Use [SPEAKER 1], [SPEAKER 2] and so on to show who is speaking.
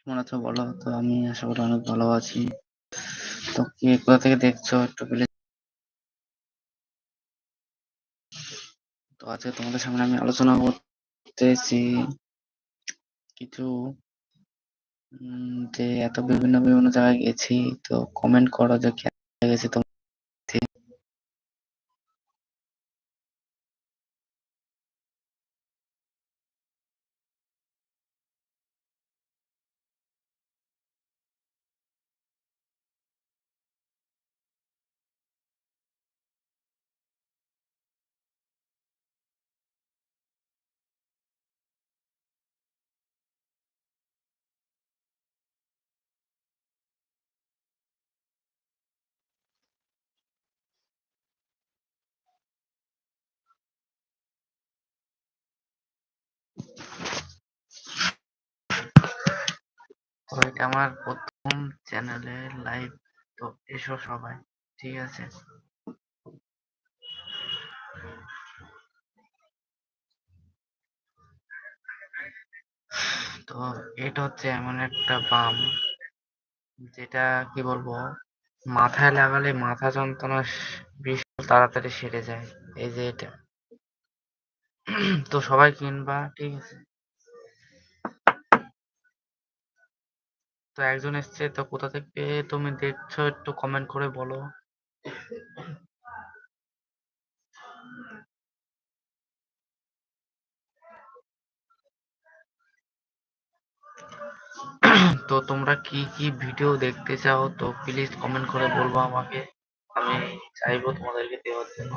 [SPEAKER 1] কেমন আছো বলো? তো আমি আশা করি অনেক ভালো আছি। তো কে কোথা থেকে দেখছো একটু প্লিজ। তো আজকে তোমাদের সামনে আমি আলোচনা করতেছি কিছু যে এত বিভিন্ন বিভিন্ন জায়গায় গেছি। তো কমেন্ট করো যে কেমন গেছি তোমার। তো এটা আমার প্রথম চ্যানেলে লাইভ। তো এসো সবাই, ঠিক আছে? তো এটা হচ্ছে এমন একটা বাম, যেটা কি বলবো, মাথায় লাগালে মাথা যন্ত্রণা বিশাল তাড়াতাড়ি সেরে যায়। এই যে এটা, তো সবাই কিনবা, ঠিক আছে? তো একজন এসছে, তো কোথা থেকে তুমি দেখছো একটু কমেন্ট করে বলো। তো তোমরা কি কি ভিডিও দেখতে চাও তো প্লিজ কমেন্ট করে বলবো আমাকে। আমি চাইবো তোমাদেরকে দেওয়ার জন্য।